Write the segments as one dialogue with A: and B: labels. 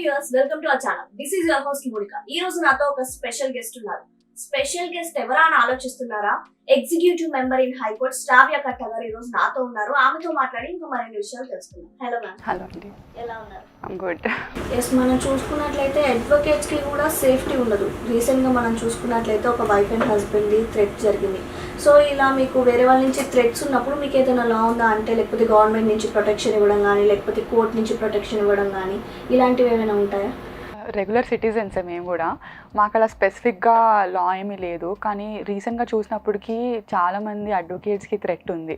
A: Viewers, welcome to our channel. This is your host Monika. ఈ రోజు నాతో ఒక స్పెషల్ గెస్ట్ ఉన్నారు. స్పెషల్ గెస్ట్ ఎవరా అని ఆలోచిస్తున్నారా? Executive member in high court Shravya Katta గారు ఈ రోజు నాతో ఉన్నారు. ఆమెతో మాట్లాడి ఇంకా మరిన్ని విషయాలు తెలుసుకుందాం. Hello ma'am.
B: హలో అండి.
A: ఎలా ఉన్నారు?
B: గుడ్.
A: ఎస్, మనం చూసుకున్నట్లయితే అడ్వకేట్స్ కి కూడా సేఫ్టీ ఉండదు. రీసెంట్ గా మనం చూసుకున్నట్లయితే ఒక wife and husband the threat జరిగింది. సో ఇలా మీకు వేరే వాళ్ళ నుంచి థ్రెట్స్ ఉన్నప్పుడు మీకు ఏదైనా లా ఉందా అంటే, లేకపోతే గవర్నమెంట్ నుంచి ప్రొటెక్షన్ ఇవ్వడం కానీ, లేకపోతే కోర్ట్ నుంచి ప్రొటెక్షన్ ఇవ్వడం కానీ, ఇలాంటివి ఏమైనా ఉంటాయా?
B: రెగ్యులర్ సిటిజన్సే మేము కూడా. మాకు అలా స్పెసిఫిక్గా లా ఏమీ లేదు. కానీ రీసెంట్గా చూసినప్పటికీ చాలామంది అడ్వకేట్స్కి థ్రెట్ ఉంది.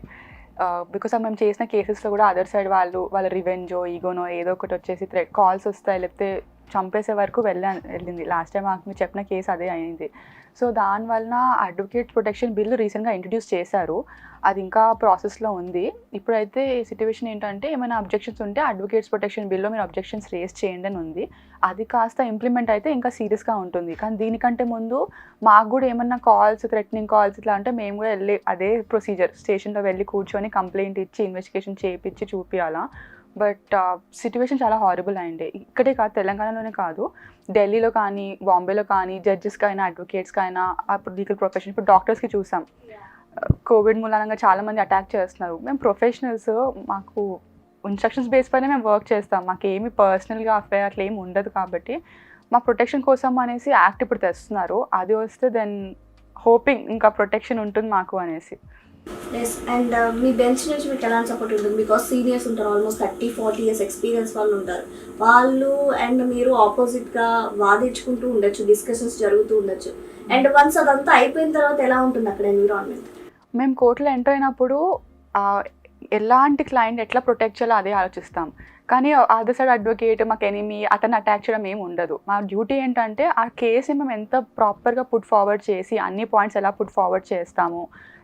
B: బికాస్ మేము చేసిన కేసెస్లో కూడా అదర్ సైడ్ వాళ్ళ రివెంజో ఈగోనో ఏదో ఒకటి వచ్చేసి థ్రెట్ కాల్స్ వస్తాయి, లేకపోతే చంపేసే వరకు వెళ్ళింది. లాస్ట్ టైం మాకు మీరు చెప్పిన కేసు అదే అయింది. సో దానివలన అడ్వకేట్ ప్రొటెక్షన్ బిల్లు రీసెంట్గా ఇంట్రడ్యూస్ చేశారు. అది ఇంకా ప్రాసెస్లో ఉంది. ఇప్పుడైతే సిచ్యువేషన్ ఏంటంటే, ఏమైనా అబ్జెక్షన్స్ ఉంటే అడ్వకేట్స్ ప్రొటెక్షన్ బిల్లో మీరు అబ్జెక్షన్స్ రేస్ చేయండి అని ఉంది. అది కాస్త ఇంప్లిమెంట్ అయితే ఇంకా సీరియస్గా ఉంటుంది. కానీ దీనికంటే ముందు మాకు కూడా ఏమన్నా కాల్స్, థ్రెటనింగ్ కాల్స్ ఇట్లా అంటే మేము కూడా వెళ్ళి అదే ప్రొసీజర్ స్టేషన్లో వెళ్ళి కూర్చొని కంప్లైంట్ ఇచ్చి ఇన్వెస్టిగేషన్ చేయించి చూపించాలా. బట్ సిచ్యువేషన్ చాలా హారబుల్ అయింది. ఇక్కడే కాదు, తెలంగాణలోనే కాదు, ఢిల్లీలో కానీ బాంబేలో కానీ జడ్జెస్కి అయినా అడ్వకేట్స్కి అయినా అప్పుడు లీగల్ ప్రొఫెషన్, ఇప్పుడు డాక్టర్స్కి చూసాం కోవిడ్ మూలంగా చాలామంది అటాక్ చేస్తున్నారు. మేము ప్రొఫెషనల్స్, మాకు ఇన్స్ట్రక్షన్స్ బేస్ పైన మేము వర్క్ చేస్తాం. మాకు ఏమి పర్సనల్గా అఫైర్ అట్లా ఏమి ఉండదు. కాబట్టి మా ప్రొటెక్షన్ కోసం అనేసి యాక్ట్ ఇప్పుడు తెస్తున్నారు. అది వస్తే దెన్ హోపింగ్ ఇంకా ప్రొటెక్షన్ ఉంటుంది మాకు అనేసి.
A: ఎస్, అండ్ మీ బెంచ్ నుంచి మీకు ఎలాంటి సపోర్ట్ ఉంటుంది? బికాస్ సీనియర్స్ ఉంటారు, ఆల్మోస్ట్ 30-40 years ఎక్స్పీరియన్స్ వాళ్ళు ఉంటారు. వాళ్ళు అండ్ మీరు ఆపోజిట్గా వాదించుకుంటూ ఉండొచ్చు, డిస్కషన్స్ జరుగుతూ ఉండొచ్చు. అండ్ వన్స్ అదంతా అయిపోయిన తర్వాత ఎలా ఉంటుంది అక్కడ ఎన్విరాన్మెంట్?
B: మేము కోర్టులో ఎంటర్ అయినప్పుడు ఎలాంటి క్లయింట్ ఎట్లా ప్రొటెక్ట్ చేయాలో అదే ఆలోచిస్తాం. కానీ అదర్ సైడ్ అడ్వకేట్ మాకు ఎనిమి అతన్ని అటాక్ చేయడం ఏమి ఉండదు. మా డ్యూటీ ఏంటంటే ఆ కేసుని మేము ఎంత ప్రాపర్గా పుట్ ఫార్వర్డ్ చేసి అన్ని పాయింట్స్ ఎలా పుట్ ఫార్వర్డ్ చేస్తాము,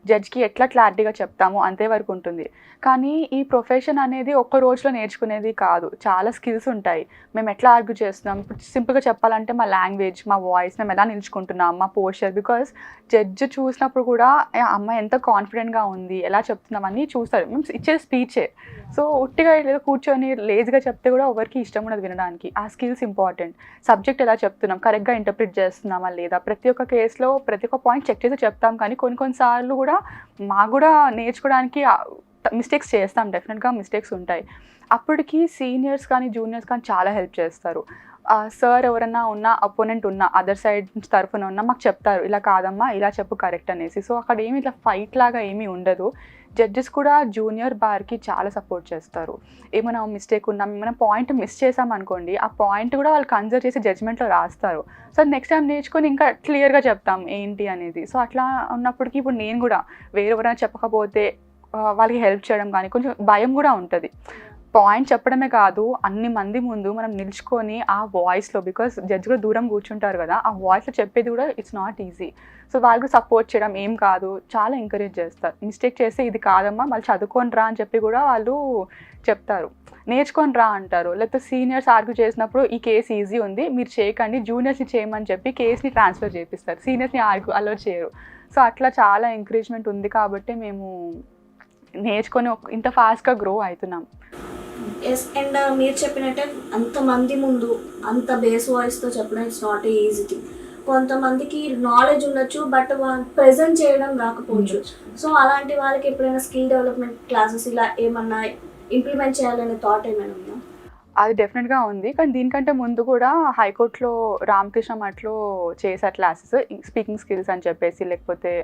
B: జడ్జ్కి ఎట్లా క్లారిటీగా చెప్తాము అంతే వరకు ఉంటుంది. కానీ ఈ ప్రొఫెషన్ అనేది ఒక్క రోజులో నేర్చుకునేది కాదు, చాలా స్కిల్స్ ఉంటాయి. మేము ఎట్లా ఆర్గ్యూ చేస్తున్నాం, ఇప్పుడు సింపుల్గా చెప్పాలంటే మా లాంగ్వేజ్, మా వాయిస్, మేము ఎలా నిలుచుకుంటున్నాం, మా పోస్చర్. బికాస్ జడ్జ్ చూసినప్పుడు కూడా అమ్మాయి ఎంత కాన్ఫిడెంట్గా ఉంది, ఎలా చెప్తున్నాం అని చూస్తారు. మేము ఇచ్చే స్పీచే. సో ఉట్టిగా ఏదో కూర్చొని లేజీగా చెప్తే కూడా ఎవరికి ఇష్టం ఉండదు వినడానికి. ఆ స్కిల్స్ ఇంపార్టెంట్. సబ్జెక్ట్ ఎలా చెప్తున్నాం, కరెక్ట్గా ఇంటర్ప్రిట్ చేస్తున్నామా లేదా, ప్రతి ఒక్క కేసులో ప్రతి ఒక్క పాయింట్ చెక్ చేసి చెప్తాం. కానీ కొన్నిసార్లు కూడా మాకు కూడా నేర్చుకోవడానికి మిస్టేక్స్ చేస్తాం, డెఫినెట్గా మిస్టేక్స్ ఉంటాయి. అప్పటికి సీనియర్స్ కానీ జూనియర్స్ కానీ చాలా హెల్ప్ చేస్తారు. సార్ ఎవరన్నా ఉన్నా, అపోనెంట్ ఉన్నా, అదర్ సైడ్ తరఫున ఉన్నా మాకు చెప్తారు, ఇలా కాదమ్మా ఇలా చెప్పు కరెక్ట్ అనేసి. సో అక్కడ ఏమి ఇట్లా ఫైట్ లాగా ఏమీ ఉండదు. జడ్జెస్ కూడా జూనియర్ బార్కి చాలా సపోర్ట్ చేస్తారు. ఏమైనా మిస్టేక్ ఉన్నా, ఏమైనా పాయింట్ మిస్ చేసామనుకోండి, ఆ పాయింట్ కూడా వాళ్ళు కన్సిడర్ చేసి జడ్జ్మెంట్లో రాస్తారు. సో నెక్స్ట్ టైం నేర్చుకొని ఇంకా క్లియర్గా చెప్తాం ఏంటి అనేది. సో అట్లా ఉన్నప్పటికీ ఇప్పుడు నేను కూడా వేరెవరైనా చెప్పకపోతే వాళ్ళకి హెల్ప్ చేయడం కానీ కొంచెం భయం కూడా ఉంటుంది. పాయింట్ చెప్పడమే కాదు, అన్ని మంది ముందు మనం నిల్చుకొని ఆ వాయిస్లో, బికాస్ జడ్జ్ కూడా దూరం కూర్చుంటారు కదా, ఆ వాయిస్లో చెప్పేది కూడా ఇట్స్ నాట్ ఈజీ. సో వాళ్ళకి సపోర్ట్ చేయడం ఏం కాదు, చాలా ఎంకరేజ్ చేస్తారు. మిస్టేక్ చేస్తే ఇది కాదమ్మా వాళ్ళు చదువుకొని రా అని చెప్పి కూడా వాళ్ళు చెప్తారు, నేర్చుకొని రా అంటారు. లేకపోతే సీనియర్స్ ఆర్గ్యూ చేసినప్పుడు ఈ కేసు ఈజీ ఉంది మీరు చేయకండి, జూనియర్స్ని చేయమని చెప్పి కేసుని ట్రాన్స్ఫర్ చేపిస్తారు, సీనియర్స్ని అలో చేయరు. సో అట్లా చాలా ఎంకరేజ్మెంట్ ఉంది కాబట్టి మేము నేర్చుకొని ఇంత ఫాస్ట్గా గ్రో అవుతున్నాం.
A: ఎస్, అండ్ మీరు చెప్పినట్టే అంతమంది ముందు అంత బేస్ వాయిస్తో చెప్పడం ఇట్స్ నాట్ ఈజీ థింగ్. కొంతమందికి నాలెడ్జ్ ఉండొచ్చు, బట్ ప్రెజెంట్ చేయడం రాకపోవచ్చు. సో అలాంటి వాళ్ళకి ఎప్పుడైనా స్కిల్ డెవలప్మెంట్ క్లాసెస్ ఇలా ఏమన్నా ఇంప్లిమెంట్ చేయాలనే థాట్ ఏమైనా ఉందా?
B: అది డెఫినెట్గా ఉంది. కానీ దీనికంటే ముందు కూడా హైకోర్టులో రామకృష్ణ మఠలో చేశారు క్లాసెస్, స్పీకింగ్ స్కిల్స్ అని చెప్పేసి. లేకపోతే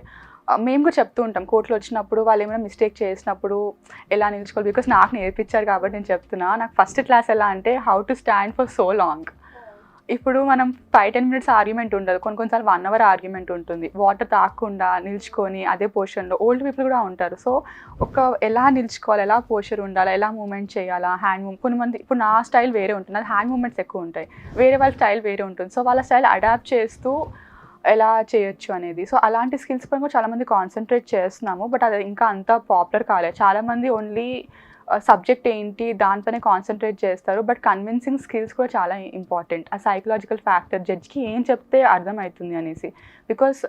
B: మేము కూడా చెప్తూ ఉంటాం కోర్టులో వచ్చినప్పుడు వాళ్ళు ఏమైనా మిస్టేక్ చేసినప్పుడు ఎలా నిలుచుకోవాలి. బికాస్ నాకు నేర్పించారు కాబట్టి నేను చెప్తున్నా. నాకు ఫస్ట్ క్లాస్ ఎలా అంటే how to stand for so long. ఇప్పుడు మనం 5-10 minutes ఆర్గ్యుమెంట్ ఉండదు, కొన్నిసార్లు 1 hour ఆర్గ్యుమెంట్ ఉంటుంది. వాటర్ తాగకుండా నిల్చుకొని అదే పొజిషన్లో ఓల్డ్ పీపుల్ కూడా ఉంటారు. సో ఎలా నిల్చుకోవాలి, ఎలా పోస్చర్ ఉండాలి, ఎలా మూమెంట్ చేయాలా, హ్యాండ్ మూవ్. కొంతమంది ఇప్పుడు నా స్టైల్ వేరే ఉంటుంది, అది హ్యాండ్ మూమెంట్స్ ఎక్కువ ఉంటాయి, వేరే వాళ్ళ స్టైల్ వేరే ఉంటుంది. సో వాళ్ళ స్టైల్ అడాప్ట్ చేస్తూ ఎలా చేయొచ్చు అనేది. సో అలాంటి స్కిల్స్ పైన కూడా చాలామంది కాన్సన్ట్రేట్ చేస్తున్నాము. బట్ అది ఇంకా అంత పాపులర్ కాలేదు. చాలామంది ఓన్లీ సబ్జెక్ట్ ఏంటి దానిపైన కాన్సన్ట్రేట్ చేస్తారు. బట్ కన్విన్సింగ్ స్కిల్స్ కూడా చాలా ఇంపార్టెంట్. ఆ సైకలాజికల్ ఫ్యాక్టర్ జడ్జ్కి ఏం చెప్తే అర్థమవుతుంది అనేసి. బికాస్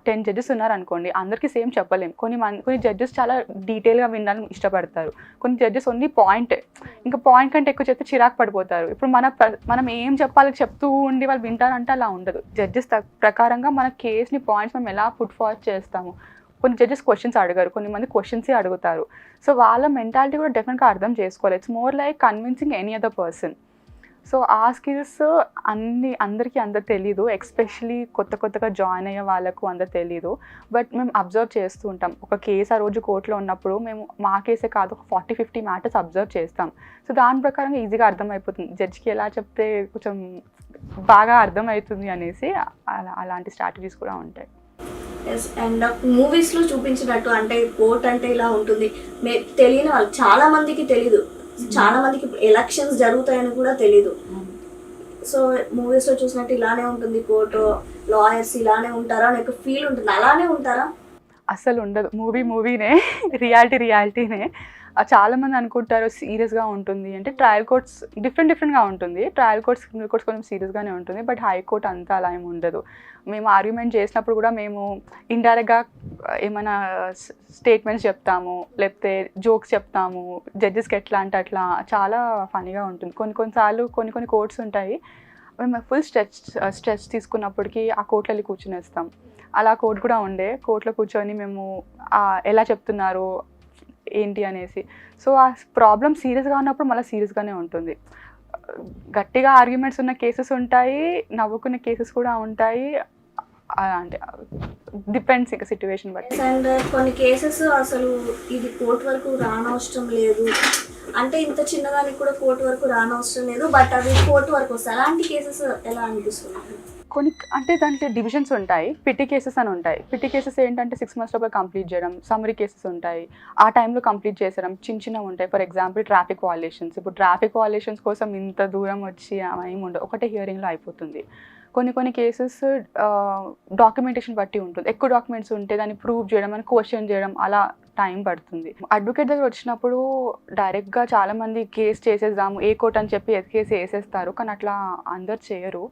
B: 10 జడ్జెస్ ఉన్నారనుకోండి, అందరికీ సేమ్ చెప్పలేం. కొన్ని జడ్జెస్ చాలా డీటెయిల్గా వినడానికి ఇష్టపడతారు. కొన్ని జడ్జెస్ ఓన్లీ పాయింట్, ఇంకా పాయింట్ కంటే ఎక్కువ చెప్తే చిరాకు పడిపోతారు. ఇప్పుడు మనం ఏం చెప్పాలో చెప్తూ ఉండి వాళ్ళు వింటారంటే అలా ఉండదు. జడ్జెస్ ప్రకారంగా మన కేస్ని పాయింట్స్ మనం ఎలా పుట్ ఫార్వర్డ్ చేస్తాము. కొన్ని జడ్జెస్ క్వశ్చన్స్ అడగారు, కొంతమంది క్వశ్చన్సే అడుగుతారు. సో వాళ్ళ మెంటాలిటీ కూడా డెఫినెట్గా అర్థం చేసుకోవాలి. It's more like convincing any other person. So ఆ స్కిల్స్ అందరికీ తెలీదు. ఎస్పెషలీ కొత్తగా జాయిన్ అయ్యే వాళ్ళకు తెలీదు. బట్ మేము అబ్జర్వ్ చేస్తూ ఉంటాం. ఒక కేసు ఆ రోజు కోర్టులో ఉన్నప్పుడు మేము మా కేసే కాదు, ఒక 40-50 మ్యాటర్స్ అబ్జర్వ్ చేస్తాం. సో దాని ప్రకారంగా ఈజీగా అర్థమైపోతుంది, జడ్జ్కి ఎలా చెప్తే కొంచెం బాగా అర్థమవుతుంది అనేసి. అలాంటి స్ట్రాటజీస్ కూడా ఉంటాయి.
A: అండ్ మూవీస్లో చూపించినట్టు అంటే కోర్ట్ అంటే ఇలా ఉంటుంది, తెలియని వాళ్ళు చాలా మందికి తెలీదు. చాలా మందికి ఎలక్షన్స్ జరుగుతాయని కూడా తెలీదు. సో మూవీస్లో చూసినట్టు ఇలానే ఉంటుంది కోర్టు, లాయర్స్ ఇలానే ఉంటారా అని ఒక ఫీల్ ఉంటుంది. అలానే ఉంటారా?
B: అస్సలు ఉండదు. మూవీనే, రియాలిటీనే. చాలామంది అనుకుంటారు సీరియస్గా ఉంటుంది అంటే. ట్రయల్ కోర్ట్స్ డిఫరెంట్గా ఉంటుంది. ట్రయల్ కోర్ట్స్, క్రిమినల్ కోర్ట్స్ కొంచెం సీరియస్గానే ఉంటుంది. బట్ హైకోర్ట్ అంతా అలా ఏమి ఉండదు. మేము ఆర్గ్యుమెంట్ చేసినప్పుడు కూడా మేము ఇండైరెక్ట్గా ఏమైనా స్టేట్మెంట్స్ చెప్తాము, లేకపోతే జోక్స్ చెప్తాము. జడ్జెస్కి ఎట్లా అంటే అట్లా చాలా ఫనీగా ఉంటుంది. కొన్నిసార్లు కొన్ని కోర్ట్స్ ఉంటాయి, మేము ఫుల్ స్ట్రెస్ తీసుకున్నప్పటికీ ఆ కోర్టులో వెళ్ళి కూర్చునేస్తాం. అలా కోర్ట్ కూడా ఉండే. కోర్టులో కూర్చొని మేము ఎలా చెప్తున్నారు ఏంటి అనేసి. సో ఆ ప్రాబ్లం సీరియస్గా ఉన్నప్పుడు మళ్ళీ సీరియస్గానే ఉంటుంది. గట్టిగా ఆర్గ్యుమెంట్స్ ఉన్న కేసెస్ ఉంటాయి, నవ్వుకునే కేసెస్ కూడా ఉంటాయి. అంటే డిపెండ్స్ ఇక సిచ్యువేషన్ బట్టి.
A: అండ్ కొన్ని కేసెస్ అసలు ఇది కోర్టు వరకు రానవసరం లేదు అంటే, ఇంత చిన్నదానికి కూడా కోర్టు వరకు రానవసరం లేదు, బట్ అది కోర్టు వరకు వస్తాయి. అలాంటి కేసెస్ ఎలా అనిపిస్తుంది?
B: అంటే దాంట్లో డివిజన్స్ ఉంటాయి. పిటి కేసెస్ అని ఉంటాయి. పిటి కేసెస్ ఏంటంటే 6 months లోపల కంప్లీట్ చేయడం. సమ్మరీ కేసెస్ ఉంటాయి, ఆ టైంలో కంప్లీట్ చేసడం. చిన్నవి ఉంటాయి. For example traffic valuations. ఇప్పుడు ట్రాఫిక్ వాల్యుయేషన్స్ కోసం ఇంత దూరం వచ్చి ఏమి ఉండదు, ఒకటే హియరింగ్లో అయిపోతుంది. కొన్ని కేసెస్ డాక్యుమెంటేషన్ బట్టి ఉంటుంది. ఎక్కువ డాక్యుమెంట్స్ ఉంటే దాన్ని ప్రూవ్ చేయడం, అని క్వశ్చన్ చేయడం, అలా టైం పడుతుంది. అడ్వకేట్ దగ్గర వచ్చినప్పుడు డైరెక్ట్గా చాలామంది కేసు చేసేద్దాము ఏ కోర్ట్ అని చెప్పి కేసు వేసేస్తారు. కానీ అట్లా అందరు చేయరు.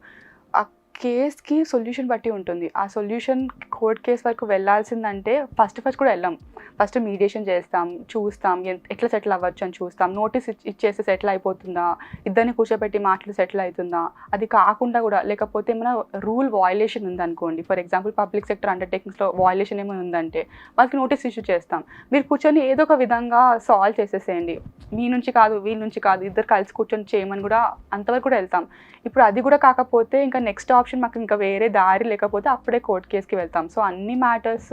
B: ఆ కేస్కి సొల్యూషన్ బట్టి ఉంటుంది. ఆ సొల్యూషన్ కోర్ట్ కేసు వరకు వెళ్ళాల్సిందంటే ఫస్ట్ కూడా వెళ్ళాం. ఫస్ట్ మీడియేషన్ చేస్తాం, చూస్తాం ఎట్లా సెటిల్ అవ్వచ్చు అని చూస్తాం. నోటీస్ ఇచ్చేస్తే సెటిల్ అయిపోతుందా, ఇద్దరిని కూర్చోబెట్టి మాటలు సెటిల్ అవుతుందా, అది కాకుండా కూడా లేకపోతే ఏమైనా రూల్ వాయిలేషన్ ఉందనుకోండి. ఫర్ ఎగ్జాంపుల్ పబ్లిక్ సెక్టర్ అండర్టేకింగ్స్లో వాయిలేషన్ ఏమైనా ఉందంటే వాళ్ళకి నోటీస్ ఇష్యూ చేస్తాం. మీరు కూర్చొని ఏదో ఒక విధంగా సాల్వ్ చేసేసేయండి. మీ నుంచి కాదు, వీళ్ళ నుంచి కాదు, ఇద్దరు కలిసి కూర్చొని చేయమని కూడా అంతవరకు కూడా వెళ్తాం. ఇప్పుడు అది కూడా కాకపోతే ఇంకా నెక్స్ట్ ఆప్షన్ మాకు ఇంకా వేరే దారి లేకపోతే అప్పుడే కోర్ట్ కేసుకి వెళ్తాం. సో అన్ని మ్యాటర్స్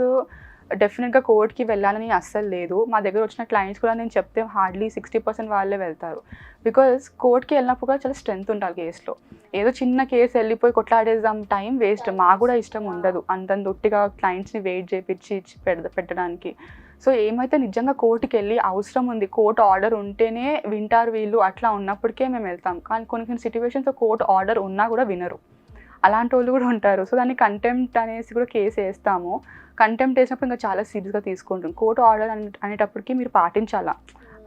B: డెఫినెట్గా కోర్ట్కి వెళ్ళాలని అస్సలు లేదు. మా దగ్గర వచ్చిన క్లయింట్స్ కూడా నేను చెప్తే హార్డ్లీ 60% వాళ్ళే వెళ్తారు. బికాజ్ కోర్ట్కి వెళ్ళినప్పుడు కూడా చాలా స్ట్రెంత్ ఉండాలి కేసులో. ఏదో చిన్న కేసు వెళ్ళిపోయి కొట్లాడేద్దాం, టైం వేస్ట్. మాకు కూడా ఇష్టం ఉండదు అంతంత ఒట్టిగా క్లయింట్స్ని వెయిట్ చేయించి పెట్టడానికి. సో ఏమైతే నిజంగా కోర్టుకి వెళ్ళి అవసరం ఉంది, కోర్టు ఆర్డర్ ఉంటేనే వింటారు వీళ్ళు, అట్లా ఉన్నప్పటికే మేము వెళ్తాం. కానీ కొన్ని సిచ్యువేషన్స్లో కోర్టు ఆర్డర్ ఉన్నా కూడా వినరు. అలాంటి వాళ్ళు కూడా ఉంటారు. సో దాన్ని కంటెంప్ట్ అనేసి కూడా కేసు వేస్తాము. కంటెంప్ట్ వేసినప్పుడు ఇంకా చాలా సీరియస్గా తీసుకుంటాం. కోర్టు ఆర్డర్ అనేటప్పటికి మీరు పాటించాలా.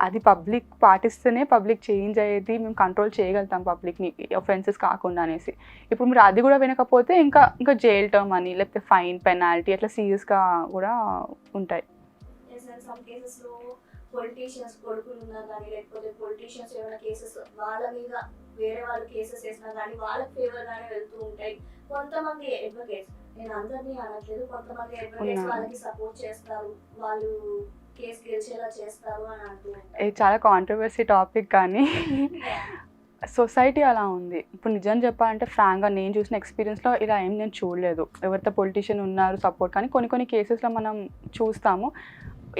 B: అది పబ్లిక్ పాటిస్తేనే పబ్లిక్ చేంజ్ అయ్యేది, మేము కంట్రోల్ చేయగలుగుతాం పబ్లిక్ని ఒఫెన్సెస్ కాకుండా అనేసి. ఇప్పుడు మీరు అది కూడా వినకపోతే ఇంకా జైల్ టర్మ్ అని, లేకపోతే ఫైన్, పెనాల్టీ, అట్లా సీరియస్గా కూడా ఉంటాయి.
A: సమ్ కేసెస్లో పొలిటీషియన్స్ కొడుకులు ఉన్నా కానీ, లేకపోతే పొలిటీషియన్స్ ఏమైనా కేసెస్ వాళ్ళ మీద వేరే వాళ్ళు కేసెస్ వేసినా కానీ వాళ్ళకి ఫేవర్గానే వెళ్తూ ఉంటాయి. కొంతమంది అడ్వకేట్స్, నేను అందరినీ అనట్లేదు, కొంతమంది అడ్వకేట్స్ వాళ్ళకి సపోర్ట్ చేస్తారు, వాళ్ళు కేసు గెలిచేలా చేస్తారు అని అంటూ ఉంటారు. ఇది
B: చాలా కాంట్రవర్సీ టాపిక్. కానీ సొసైటీ అలా ఉంది. ఇప్పుడు నిజం చెప్పాలంటే ఫ్రాంక్గా నేను చూసిన ఎక్స్పీరియన్స్లో ఇలా ఏం నేను చూడలేదు. ఎవరితో పొలిటీషియన్ ఉన్నారు సపోర్ట్, కానీ కొన్ని కేసెస్లో మనం చూస్తాము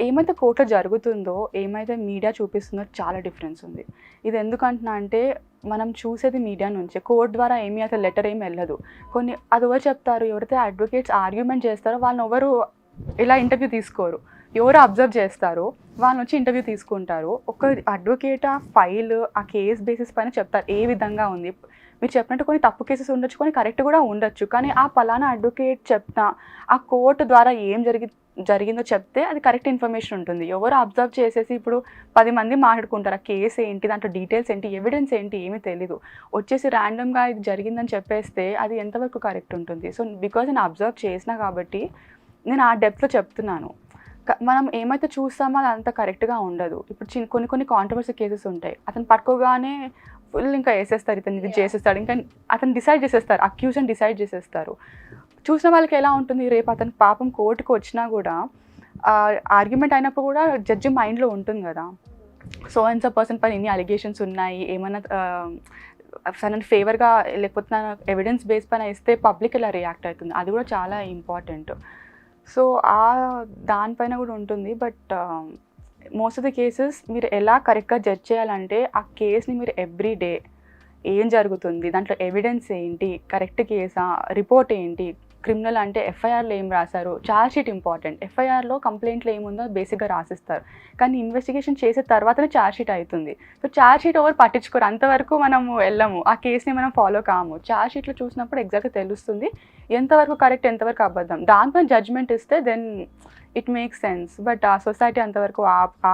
B: ఏమైతే కోర్టులో జరుగుతుందో, ఏమైతే మీడియా చూపిస్తుందో చాలా డిఫరెన్స్ ఉంది. ఇది ఎందుకంటున్నా అంటే మనం చూసేది మీడియా నుంచే. కోర్టు ద్వారా ఏమీ అసలు లెటర్ ఏమి వెళ్ళదు. అది ఎవరు చెప్తారు, ఎవరైతే అడ్వకేట్స్ ఆర్గ్యుమెంట్ చేస్తారో వాళ్ళని ఎవరు ఇలా ఇంటర్వ్యూ తీసుకోరు. ఎవరు అబ్జర్వ్ చేస్తారో వాళ్ళని వచ్చి ఇంటర్వ్యూ తీసుకుంటారు. ఒక అడ్వకేట్ ఆ ఫైల్, ఆ కేస్ బేసిస్ పైన చెప్తారు ఏ విధంగా ఉంది. మీరు చెప్పినట్టు కొన్ని తప్పు కేసెస్ ఉండొచ్చు, కొన్ని కరెక్ట్ కూడా ఉండొచ్చు. కానీ ఆ పలానా అడ్వకేట్ చెప్తా ఆ కోర్టు ద్వారా ఏం జరిగిందో చెప్తే అది కరెక్ట్ ఇన్ఫర్మేషన్ ఉంటుంది. ఎవరు అబ్జర్వ్ చేసేసి ఇప్పుడు 10 మంది మాట్లాడుకుంటారు, ఆ కేసు ఏంటి, దాంట్లో డీటెయిల్స్ ఏంటి, ఎవిడెన్స్ ఏంటి ఏమీ తెలీదు, వచ్చేసి ర్యాండమ్గా ఇది జరిగిందని చెప్పేస్తే అది ఎంతవరకు కరెక్ట్ ఉంటుంది. సో బికాజ్ నేను అబ్జర్వ్ చేసినా కాబట్టి నేను ఆ డెప్త్లో చెప్తున్నాను. మనం ఏమైతే చూస్తామో అది అంత కరెక్ట్గా ఉండదు. ఇప్పుడు కొన్ని కాంట్రవర్సీ కేసెస్ ఉంటాయి, అతను పట్టుకోగానే ఫుల్ ఇంకా వేసేస్తారు, ఇతను ఇది చేసేస్తాడు, ఇంకా అతను డిసైడ్ చేసేస్తారు, అక్యూజన్ డిసైడ్ చేసేస్తారు. చూసిన వాళ్ళకి ఎలా ఉంటుంది, రేపు అతను పాపం కోర్టుకు వచ్చినా కూడా ఆర్గ్యుమెంట్ అయినప్పుడు కూడా జడ్జి మైండ్లో ఉంటుంది కదా, సో అండ్ సో పర్సన్ పైన ఎన్ని అలిగేషన్స్ ఉన్నాయి, ఏమైనా నన్ను ఫేవర్గా లేకపోతే నా ఎవిడెన్స్ బేస్ పైన ఇస్తే పబ్లిక్ ఎలా రియాక్ట్ అవుతుంది, అది కూడా చాలా ఇంపార్టెంట్. సో దానిపైన కూడా ఉంటుంది. But most of the cases మీరు ఎలా కరెక్ట్గా జడ్జ్ చేయాలంటే ఆ కేస్ని మీరు ఎవ్రీ డే ఏం జరుగుతుంది, దాంట్లో ఎవిడెన్స్ ఏంటి, కరెక్ట్ కేసా, రిపోర్ట్ ఏంటి, క్రిమినల్ అంటే ఎఫ్ఐఆర్లో ఏం రాశారు, ఛార్జ్ షీట్ ఇంపార్టెంట్. ఎఫ్ఐఆర్లో కంప్లైంట్లో ఏముందో బేసిక్గా రాసిస్తారు, కానీ ఇన్వెస్టిగేషన్ చేసిన తర్వాతనే ఛార్జ్ షీట్ అవుతుంది. సో ఛార్జ్ షీట్ ఎవరు పట్టించుకోరు, అంతవరకు మనము వెళ్ళము, ఆ కేసుని మనం ఫాలో కాము. ఛార్జ్ షీట్లో చూసినప్పుడు ఎగ్జాక్ట్గా తెలుస్తుంది ఎంతవరకు కరెక్ట్ ఎంతవరకు అబద్ధం, దాంతో జడ్జ్మెంట్ ఇస్తే then it makes sense. But ఆ సొసైటీ అంతవరకు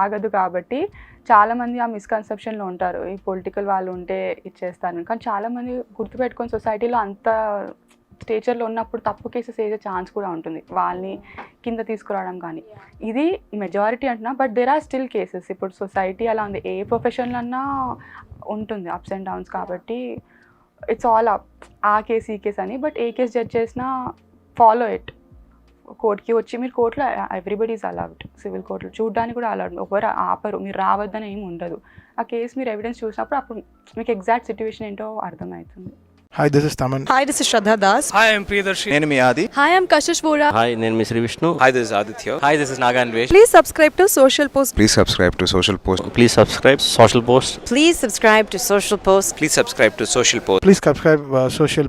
B: ఆగదు కాబట్టి చాలామంది ఆ మిస్కన్సెప్షన్లో ఉంటారు, ఈ పొలిటికల్ వాళ్ళు ఉంటే ఇచ్చేస్తారు. కానీ చాలామంది గుర్తుపెట్టుకొని సొసైటీలో అంత స్టేచర్లో ఉన్నప్పుడు తప్పు కేసెస్ వేసే ఛాన్స్ కూడా ఉంటుంది, వాళ్ళని కింద తీసుకురావడం కానీ. ఇది మెజారిటీ అంటున్నా, but there are still cases. ఇప్పుడు సొసైటీ అలా ఉంది, ఏ ప్రొఫెషన్లో అన్నా ఉంటుంది అప్స్ అండ్ డౌన్స్, కాబట్టి ఇట్స్ ఆల్ అప్ ఆ కేసు ఈ కేసు అని. బట్ ఏ కేసు జడ్జ్ చేసినా ఫాలో ఇట్. కోర్టుకి వచ్చి మీరు కోర్టులో ఎవ్రీబడి ఈజ్ అలౌడ్, సివిల్ కోర్టులో చూడడానికి కూడా అలౌడ్, ఎవరు ఆపరు, మీరు రావద్దని ఏమి ఉండదు. ఆ కేసు మీరు ఎవిడెన్స్ చూసినప్పుడు అప్పుడు మీకు ఎగ్జాక్ట్ సిచ్యువేషన్ ఏంటో అర్థమవుతుంది.
C: Hi, this is Taman.
D: Hi, this is Shraddha Das.
E: Hi, I'm Priyadarshi.
F: నేను మీ ఆది.
D: Hi, I'm Kashish Vora.
G: Hi, నేను మీ Shri Vishnu.
E: Hi, this is Aditya.
G: Hi, this is Naga Anvesh.
D: Please subscribe to Social Post.
F: Please subscribe to Social Post.
G: Please subscribe Social Post.
H: Please subscribe to Social Post.
E: Please subscribe to Social Post.
C: Please subscribe Social